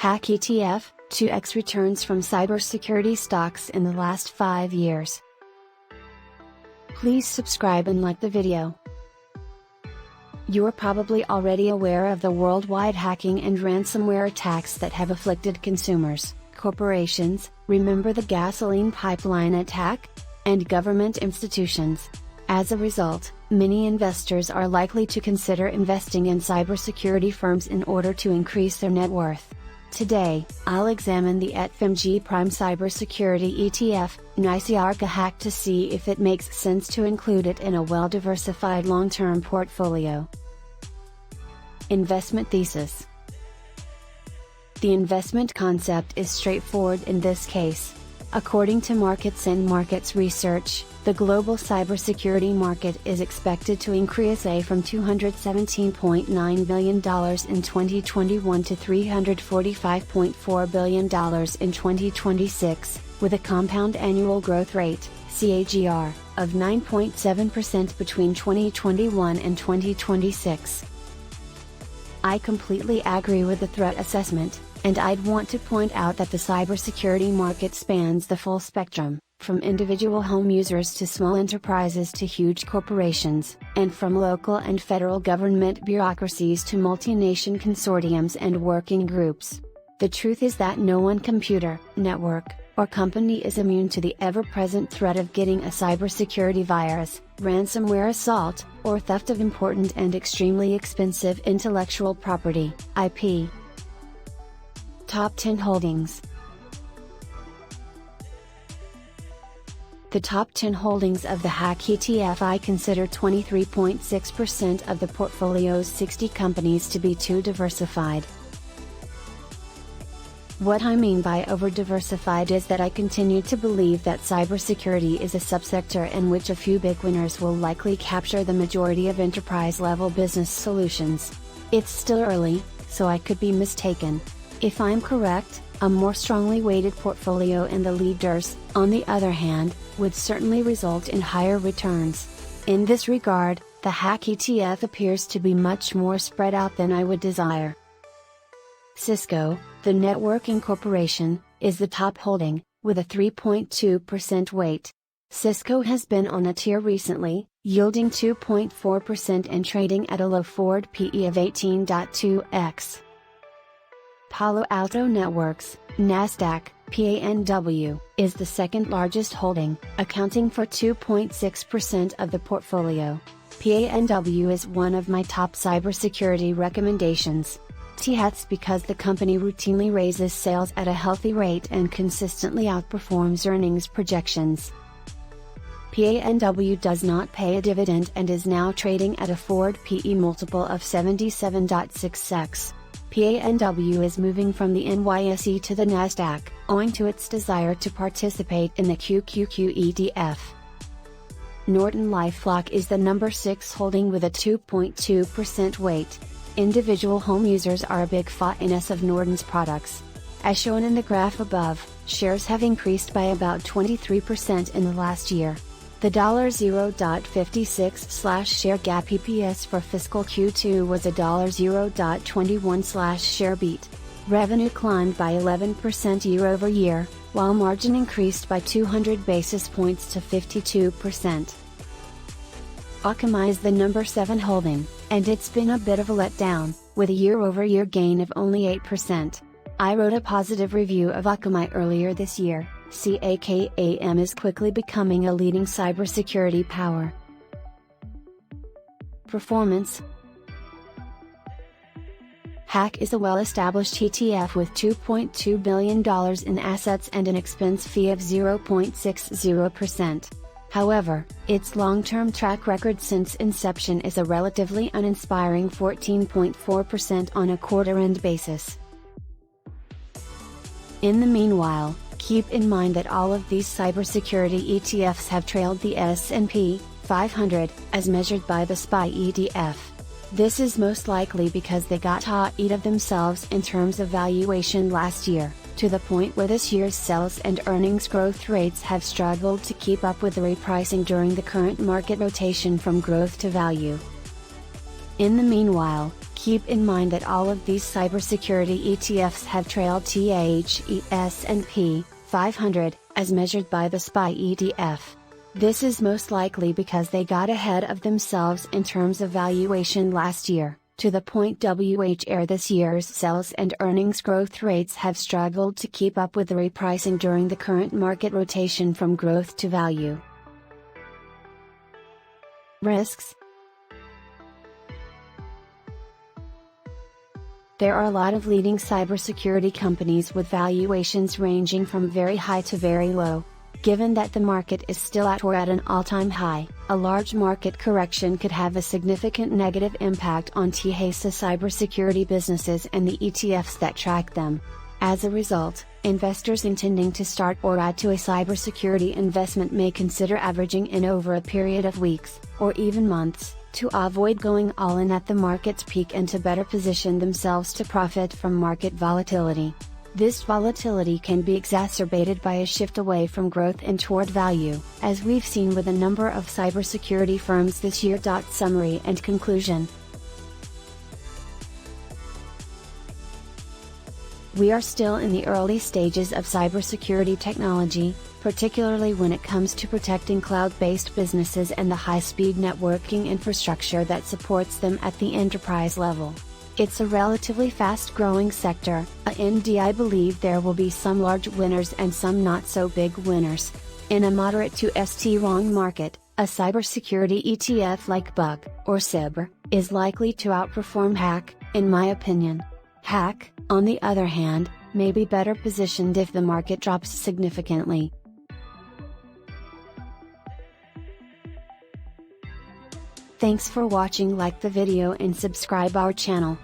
Hack ETF, 2x returns from cybersecurity stocks in the last 5 years. Please subscribe and like the video. You are probably already aware of the worldwide hacking and ransomware attacks that have afflicted consumers, corporations, remember the gasoline pipeline attack? And government institutions. As a result, many investors are likely to consider investing in cybersecurity firms in order to increase their net worth. Today, I'll examine the ETF Prime Cybersecurity ETF, NYSE hack to see if it makes sense to include it in a well-diversified long-term portfolio. Investment thesis. The investment concept is straightforward in this case. According to Markets and Markets Research, the global cybersecurity market is expected to increase from $217.9 billion in 2021 to $345.4 billion in 2026, with a compound annual growth rate, CAGR, of 9.7% between 2021 and 2026. I completely agree with the threat assessment, and I'd want to point out that the cybersecurity market spans the full spectrum, from individual home users to small enterprises to huge corporations, and from local and federal government bureaucracies to multinational consortiums and working groups. The truth is that no one computer, network, or company is immune to the ever-present threat of getting a cybersecurity virus, ransomware assault, or theft of important and extremely expensive intellectual property, IP. Top 10 holdings. The top 10 holdings of the Hack ETF. I consider 23.6% of the portfolio's 60 companies to be too diversified. What I mean by over-diversified is that I continue to believe that cybersecurity is a subsector in which a few big winners will likely capture the majority of enterprise-level business solutions. It's still early, so I could be mistaken. If I'm correct, a more strongly weighted portfolio in the leaders, on the other hand, would certainly result in higher returns. In this regard, the Hack ETF appears to be much more spread out than I would desire. Cisco, the networking corporation, is the top holding, with a 3.2% weight. Cisco has been on a tear recently, yielding 2.4% and trading at a low forward PE of 18.2x. Palo Alto Networks, NASDAQ, PANW, is the second largest holding, accounting for 2.6% of the portfolio. PANW is one of my top cybersecurity recommendations. That's because the company routinely raises sales at a healthy rate and consistently outperforms earnings projections. PANW does not pay a dividend and is now trading at a forward PE multiple of 77.6x. PANW is moving from the NYSE to the NASDAQ, owing to its desire to participate in the QQQ ETF. NortonLifeLock is the number 6 holding with a 2.2% weight. Individual home users are a big fan of Norton's products. As shown in the graph above, shares have increased by about 23% in the last year. The $0.56/share GAAP EPS for fiscal Q2 was a $0.21/share beat. Revenue climbed by 11% year-over-year, while margin increased by 200 basis points to 52%. Akamai is the number 7 holding, and it's been a bit of a letdown, with a year-over-year gain of only 8%. I wrote a positive review of Akamai earlier this year. CAKAM is quickly becoming a leading cybersecurity power. Performance. Hack is a well-established ETF with $2.2 billion in assets and an expense fee of 0.60%. However, its long-term track record since inception is a relatively uninspiring 14.4% on a quarter-end basis. In the meanwhile, keep in mind that all of these cybersecurity ETFs have trailed the S&P 500, as measured by the SPY ETF. This is most likely because they got ahead of themselves in terms of valuation last year, to the point where this year's sales and earnings growth rates have struggled to keep up with the repricing during the current market rotation from growth to value. In the meanwhile, Keep in mind that all of these cybersecurity ETFs have trailed the S&P 500, as measured by the SPY ETF. This is most likely because they got ahead of themselves in terms of valuation last year, to the point where this year's sales and earnings growth rates have struggled to keep up with the repricing during the current market rotation from growth to value. Risks. There are a lot of leading cybersecurity companies with valuations ranging from very high to very low. Given that the market is still at or at an all-time high, a large market correction could have a significant negative impact on Thesis cybersecurity businesses and the ETFs that track them. As a result, investors intending to start or add to a cybersecurity investment may consider averaging in over a period of weeks, or even months, to avoid going all in at the market's peak and to better position themselves to profit from market volatility. This volatility can be exacerbated by a shift away from growth and toward value, as we've seen with a number of cybersecurity firms this year. Summary and conclusion. We are still in the early stages of cybersecurity technology, particularly when it comes to protecting cloud-based businesses and the high-speed networking infrastructure that supports them at the enterprise level. It's a relatively fast-growing sector, and I believe there will be some large winners and some not-so-big winners. In a moderate to strong market, a cybersecurity ETF like Bug, or Cyber, is likely to outperform Hack, in my opinion. Hack, on the other hand, may be better positioned if the market drops significantly. Thanks for watching. Like the video and subscribe our channel.